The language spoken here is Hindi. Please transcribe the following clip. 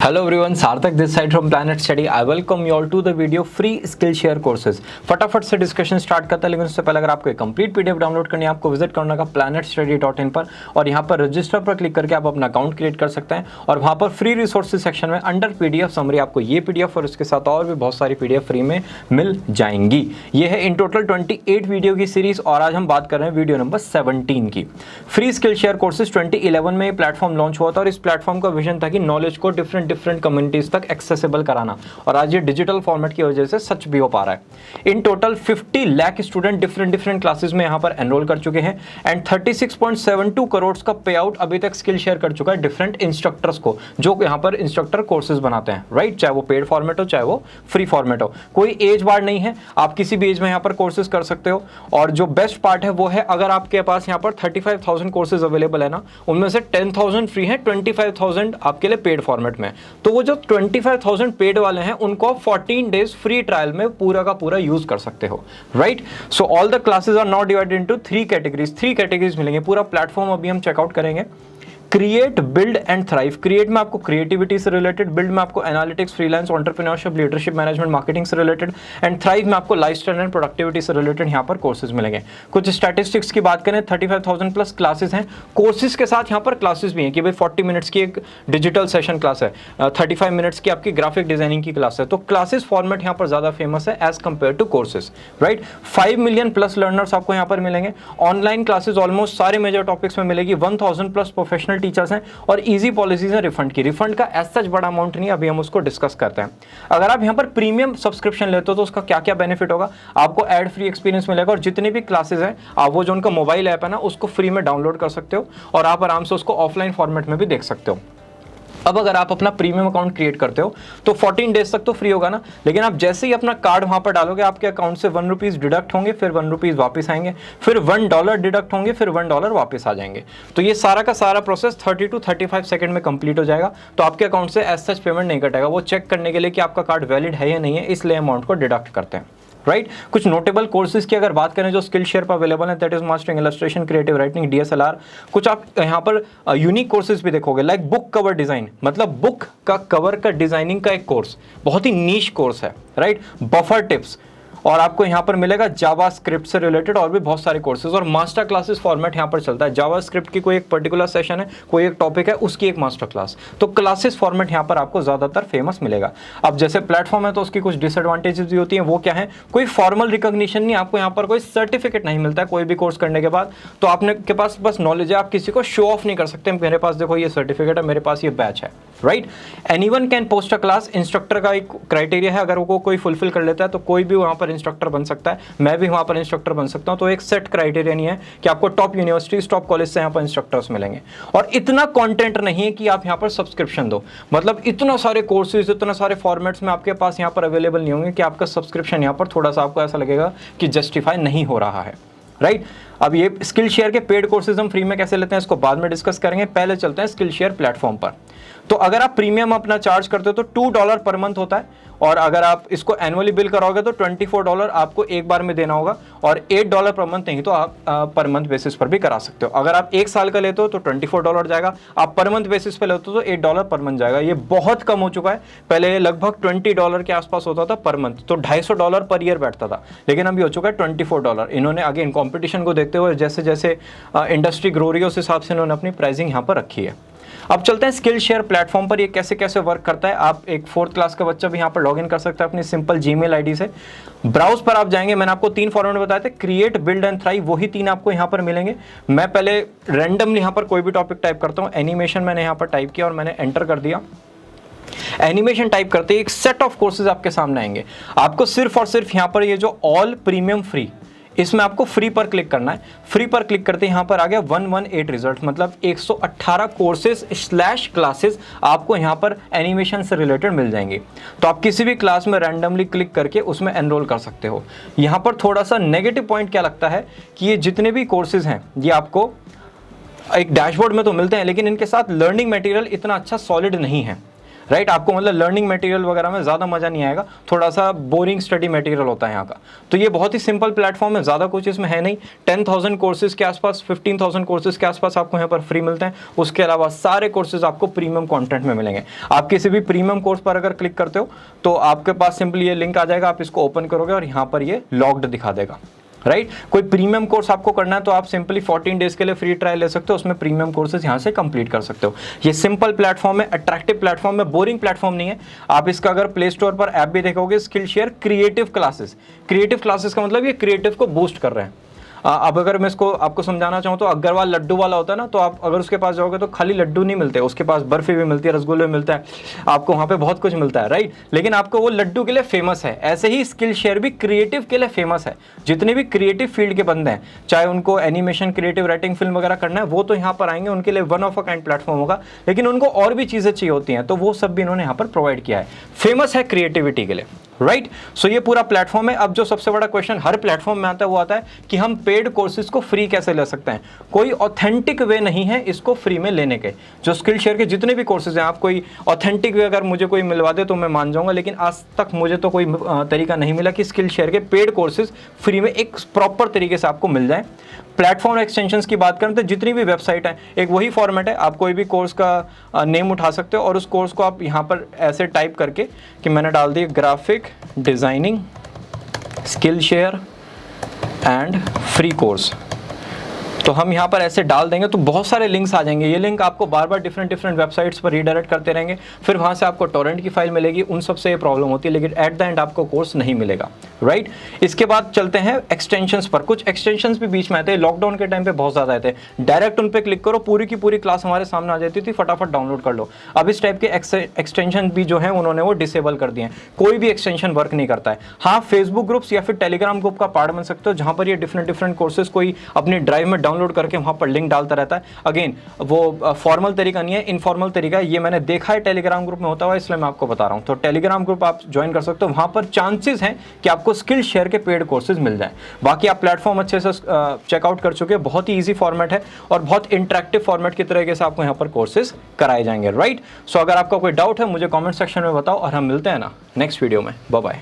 Hello everyone, Sarthak this side from Planet Study. I welcome you all to the video free Skillshare courses. फटाफट से डिस्कशन स्टार्ट करता है, लेकिन उससे पहले अगर आपको एक कंप्लीट पीडीएफ डाउनलोड करनी है, आपको विजिट करना का planetstudy.in पर और यहाँ पर रजिस्टर पर क्लिक करके आप अपना अकाउंट क्रिएट कर सकते हैं और वहाँ पर फ्री रिसोर्सेज सेक्शन में अंडर पीडीएफ समरी आपको ये पीडीएफ और उसके साथ और भी बहुत सारी पीडीएफ फ्री में मिल जाएंगी। ये है इन टोटल 28 वीडियो की सीरीज और आज हम बात कर रहे हैं वीडियो नंबर 17 की। फ्री स्किल शेयर कोर्सेज 2011 में ये प्लेटफॉर्म लॉन्च हुआ था और इस प्लेटफॉर्म का विजन था कि नॉलेज को डिफरेंट कम्युनिटीज तक एक्सेसिबल कराना, और आज ये डिजिटल फॉर्मेट की वजह से सच भी हो पा रहा है। In total 50 lakh student different classes में यहाँ पर एनरोल कर चुके हैं एंड 36.72 करोड़ का पे आउट अभी तक स्किल शेयर कर चुका है डिफरेंट इंस्ट्रक्टर्स को, जो यहाँ पर इंस्ट्रक्टर कोर्सेज बनाते हैं, राइट। चाहे वो पेड फॉर्मेट हो चाहे वो फ्री फॉर्मेट हो, कोई एज बार नहीं है, आप किसी भी एज में यहाँ पर कोर्सेज कर सकते हो। और जो बेस्ट पार्ट है वो है, अगर आपके पास यहाँ पर 35,000 कोर्सेज अवेलेबल है ना, उनमें से 10,000 फ्री है, 25,000 आपके लिए पेड फॉर्मेट में। तो वो जो 25,000 पेड वाले हैं उनको 14 डेज फ्री ट्रायल में पूरा का पूरा यूज कर सकते हो, right. So all the classes are not divided into 3 categories मिलेंगे। पूरा प्लेटफॉर्म अभी हम चेकआउट करेंगे। Create, build and thrive. Create में आपको क्रिएटिविटी से रिलेटेड, बिल्ड में आपको analytics, freelance, entrepreneurship, leadership, management, marketing से रिलेटेड एंड थ्राइव में आपको लाइफस्टाइल एंड प्रोडक्टिविटी से रिलेटेड यहाँ पर कोर्सेज मिलेंगे। कुछ स्टैटिस्टिक्स की बात करें, 35,000 प्लस क्लासेस हैं। कोर्सेज के साथ यहाँ पर क्लासेस भी हैं कि भाई 40 मिनट्स की एक डिजिटल सेशन क्लास है, 35 मिनट्स की आपकी ग्राफिक डिजाइनिंग की क्लास है। तो क्लासेस फॉर्मेट यहाँ पर ज्यादा फेमस है as compare to courses, right. 5 million plus learners आपको यहाँ पर मिलेंगे। ऑनलाइन क्लासेस ऑलमोस्ट सारे मेजर टॉपिक्स में मिलेगी। 1000 प्लस प्रोफेशनल टीचर्स हैं और इजी पॉलिसीज है रिफंड की। रिफंड का एज सच बड़ा अमाउंट नहीं, अभी हम उसको डिस्कस करते हैं। अगर आप यहाँ पर प्रीमियम सब्सक्रिप्शन लेते हो तो उसका क्या क्या बेनिफिट होगा, आपको एड फ्री एक्सपीरियंस मिलेगा और जितनी भी क्लासेस हैं आप वो जो उनका मोबाइल ऐप है ना उसको फ्री में डाउनलोड कर सकते हो और आप आराम से उसको ऑफलाइन फॉर्मेट में भी देख सकते हो। अब अगर आप अपना प्रीमियम अकाउंट क्रिएट करते हो तो 14 डेज तक तो फ्री होगा ना, लेकिन आप जैसे ही अपना कार्ड वहां पर डालोगे आपके अकाउंट से ₹1 डिडक्ट होंगे, फिर ₹1 वापस आएंगे, फिर $1 डिडक्ट होंगे, फिर $1 वापस आ जाएंगे। तो ये सारा का सारा प्रोसेस 30 to 35 सेकंड में कंप्लीट हो जाएगा। तो आपके अकाउंट से एज सच पेमेंट नहीं कटेगा, वो चेक करने के लिए कि आपका कार्ड वैलिड है या नहीं है, इसलिए अमाउंट को डिडक्ट करते हैं, राइट। कुछ नोटेबल कोर्सेज की अगर बात करें जो स्किल शेयर पर अवेलेबल है, that is mastering illustration, creative writing, DSLR। कुछ आप यहाँ पर यूनिक कोर्सेज भी देखोगे, लाइक बुक कवर डिजाइन, मतलब बुक का कवर का डिजाइनिंग का एक कोर्स, बहुत ही नीश कोर्स है, राइट। बफर टिप्स, और आपको यहाँ पर मिलेगा जावा स्क्रिप्ट से रिलेटेड और भी बहुत सारे कोर्सेज। और मास्टर क्लासेस फॉर्मेट यहाँ पर चलता है। जावा स्क्रिप्ट की कोई एक पर्टिकुलर सेशन है, कोई एक टॉपिक है, उसकी एक मास्टर क्लास। तो क्लासेस फॉर्मेट यहाँ पर आपको ज्यादातर फेमस मिलेगा। अब जैसे प्लेटफॉर्म है तो उसकी कुछ डिसएडवांटेजेस भी होती हैं। वो क्या है, कोई फॉर्मल रिकॉग्निशन नहीं, आपको यहाँ पर कोई सर्टिफिकेट नहीं मिलता है कोई भी कोर्स करने के बाद। तो आपने के पास बस नॉलेज है, आप किसी को शो ऑफ नहीं कर सकते मेरे पास देखो ये सर्टिफिकेट है, मेरे पास ये बैच है, right. Anyone can post a class. Instructor का एक क्राइटेरिया है, अगर वो कोई फुलफिल कर लेता है तो कोई भी वहाँ पर इंस्ट्रक्टर बन सकता है। मैं भी वहां पर इंस्ट्रक्टर बन सकता हूं। तो एक सेट क्राइटेरिया नहीं है कि आपको टॉप यूनिवर्सिटीज, टॉप कॉलेज से यहां पर इंस्ट्रक्टर्स मिलेंगे। और इतना कंटेंट नहीं है कि आप यहां पर सब्सक्रिप्शन दो, मतलब इतना सारे कोर्सेज, इतना सारे फॉर्मेट्स में आपके पास यहां पर अवेलेबल नहीं होंगे कि आपका सब्सक्रिप्शन यहां पर थोड़ा सा आपको ऐसा लगेगा कि जस्टिफाई नहीं हो रहा है, राइट। अब ये स्किल शेयर के पेड कोर्सेज हम फ्री में कैसे लेते हैं इसको बाद में डिस्कस करेंगे। पहले चलते हैं स्किल शेयर प्लेटफॉर्म पर। तो अगर आप प्रीमियम अपना चार्ज करते हो तो $2 पर मंथ होता है, और अगर आप इसको एनुअली बिल कराओगे तो $24 आपको एक बार में देना होगा, और $8 पर मंथ नहीं तो आप पर मंथ बेसिस पर भी करा सकते हो। अगर आप 1 साल का लेते हो तो $24 जाएगा, आप पर मंथ बेसिस पर लेते हो तो $8 पर मंथ जाएगा। ये बहुत कम हो चुका है, पहले लगभग $20 के आसपास होता था पर मंथ, तो $250 पर ईयर बैठता था, लेकिन अभी हो चुका है $24। इन्होंने अगेन कॉम्पिटिशन को देखते हुए जैसे जैसे इंडस्ट्री ग्रो रही है उस हिसाब से इन्होंने अपनी प्राइसिंग यहाँ पर रखी है। अब चलते हैं स्किल शेयर प्लेटफॉर्म पर ये कैसे कैसे वर्क करता है। आप एक 4th क्लास का बच्चा भी यहाँ पर लॉगिन कर सकता है अपनी सिंपल जीमेल आईडी से। ब्राउज पर आप जाएंगे, मैंने आपको 3 फॉर्मेट बताए थे, क्रिएट, बिल्ड एंड थ्राइव, वही 3 आपको यहाँ पर मिलेंगे। मैं पहले रैंडमली यहाँ पर कोई भी टॉपिक टाइप करता हूँ। एनिमेशन मैंने यहाँ पर टाइप किया और मैंने एंटर कर दिया। एनिमेशन टाइप करते ही एक सेट ऑफ कोर्सेज आपके सामने आएंगे। आपको सिर्फ और सिर्फ यहाँ पर ये जो ऑल प्रीमियम फ्री, इसमें आपको फ्री पर क्लिक करना है। फ्री पर क्लिक करते यहाँ पर आ गया 118 रिजल्ट, मतलब 118 कोर्सेज / क्लासेस आपको यहाँ पर एनिमेशन से रिलेटेड मिल जाएंगे। तो आप किसी भी क्लास में रैंडमली क्लिक करके उसमें एनरोल कर सकते हो। यहाँ पर थोड़ा सा नेगेटिव पॉइंट क्या लगता है कि ये जितने भी कोर्सेज हैं ये आपको एक डैशबोर्ड में तो मिलते हैं, लेकिन इनके साथ लर्निंग मटेरियल इतना अच्छा सॉलिड नहीं है। राइट। आपको मतलब लर्निंग मटेरियल वगैरह में ज़्यादा मज़ा नहीं आएगा, थोड़ा सा बोरिंग स्टडी मटेरियल होता है यहाँ का। तो ये बहुत ही सिंपल प्लेटफॉर्म है, ज़्यादा कुछ इसमें है नहीं। 10,000 कोर्सेज के आसपास, 15,000 कोर्सेज के आसपास आपको यहाँ पर फ्री मिलते हैं। उसके अलावा सारे कोर्सेज आपको प्रीमियम कंटेंट में मिलेंगे। आप किसी भी प्रीमियम कोर्स पर अगर क्लिक करते हो तो आपके पास सिंपली ये लिंक आ जाएगा, आप इसको ओपन करोगे और यहाँ पर ये लॉग्ड दिखा देगा, राइट। कोई प्रीमियम कोर्स आपको करना है तो आप सिंपली 14 डेज के लिए फ्री ट्रायल ले सकते हो, उसमें प्रीमियम कोर्सेज यहाँ से कंप्लीट कर सकते हो। ये सिंपल प्लेटफॉर्म है, अट्रैक्टिव प्लेटफॉर्म है, बोरिंग प्लेटफॉर्म नहीं है। आप इसका अगर प्ले स्टोर पर ऐप भी देखोगे, Skillshare creative classes, creative classes का मतलब ये क्रिएटिव को बूस्ट कर रहे हैं। अब अगर मैं इसको आपको समझाना चाहूँ तो अग्रवाल लड्डू वाला होता है ना, तो आप अगर उसके पास जाओगे तो खाली लड्डू नहीं मिलते, उसके पास बर्फी भी मिलती है, रसगुल्ले भी मिलता है, आपको वहाँ पे बहुत कुछ मिलता है, राइट। लेकिन आपको वो लड्डू के लिए फेमस है। ऐसे ही स्किलशेयर भी क्रिएटिव के लिए फेमस है। जितने भी क्रिएटिव फील्ड के बंदे हैं, चाहे उनको एनिमेशन, क्रिएटिव राइटिंग, फिल्म वगैरह करना है, वो तो यहाँ पर आएंगे, उनके लिए one of a kind platform होगा। लेकिन उनको और भी चीज़ें चाहिए होती हैं, तो वो सब भी इन्होंने यहाँ पर प्रोवाइड किया है। फेमस है क्रिएटिविटी के लिए, राइट। सो ये पूरा प्लेटफॉर्म है। अब जो सबसे बड़ा क्वेश्चन हर प्लेटफॉर्म में आता है वो आता है कि हम पेड कोर्सेज को फ्री कैसे ले सकते हैं। कोई ऑथेंटिक वे नहीं है इसको फ्री में लेने के। जो स्किलशेयर के जितने भी कोर्सेज हैं, आप कोई ऑथेंटिक वे अगर मुझे कोई मिलवा दे तो मैं मान जाऊंगा, लेकिन आज तक मुझे तो कोई तरीका नहीं मिला कि स्किलशेयर के पेड कोर्सेज फ्री में एक प्रॉपर तरीके से आपको मिल जाए। प्लेटफॉर्म एक्सटेंशंस की बात करें तो जितनी भी वेबसाइट है, एक वही फॉर्मेट है। आप कोई भी कोर्स का नेम उठा सकते हो और उस कोर्स को आप यहाँ पर ऐसे टाइप करके कि मैंने डाल दी graphic designing Skillshare and free course, तो हम यहाँ पर ऐसे डाल देंगे तो बहुत सारे लिंक्स आ जाएंगे। ये लिंक आपको बार बार डिफरेंट वेबसाइट्स पर रीडायरेक्ट करते रहेंगे, फिर वहाँ से आपको टोरेंट की फाइल मिलेगी। उन सब से ये प्रॉब्लम होती है, लेकिन एट द एंड आपको कोर्स नहीं मिलेगा, राइट। इसके बाद चलते हैं एक्सटेंशंस पर। कुछ एक्सटेंशंस भी बीच में आते हैं, लॉकडाउन के टाइम पे बहुत ज़्यादा आते हैं। डायरेक्ट उन पर क्लिक करो, पूरी की पूरी क्लास हमारे सामने आ जाती थी, फटाफट डाउनलोड कर लो। अब इस टाइप के एक्सटेंशन भी जो है उन्होंने वो डिसेबल कर दिए हैं, कोई भी एक्सटेंशन वर्क नहीं करता है। हाँ, फेसबुक ग्रुप्स या फिर टेलीग्राम ग्रुप का पार्ट बन सकते हो, जहाँ पर ये डिफरेंट कोर्सेज कोई अपनी ड्राइव में डाउनलोड करके वहाँ पर लिंक डालता रहता है। अगेन वो फॉर्मल तरीका नहीं है, इनफॉर्मल तरीका है। ये मैंने देखा है टेलीग्राम ग्रुप में होता हुआ, इसलिए मैं आपको बता रहा हूँ। तो टेलीग्राम ग्रुप आप ज्वाइन कर सकते हो, वहाँ पर चांसेस हैं कि आपको स्किलशेयर के पेड कोर्सेज मिल जाए। बाकी आप प्लेटफॉर्म अच्छे से चेकआउट कर चुके हैं, बहुत ही ईजी फॉर्मेट है और बहुत इंटरेक्टिव फॉर्मेट की तरीके से आपको यहाँ पर कोर्सेज कराए जाएंगे, राइट। सो अगर आपका कोई डाउट है मुझे कॉमेंट सेक्शन में बताओ और हम मिलते हैं ना नेक्स्ट वीडियो में। Bye bye.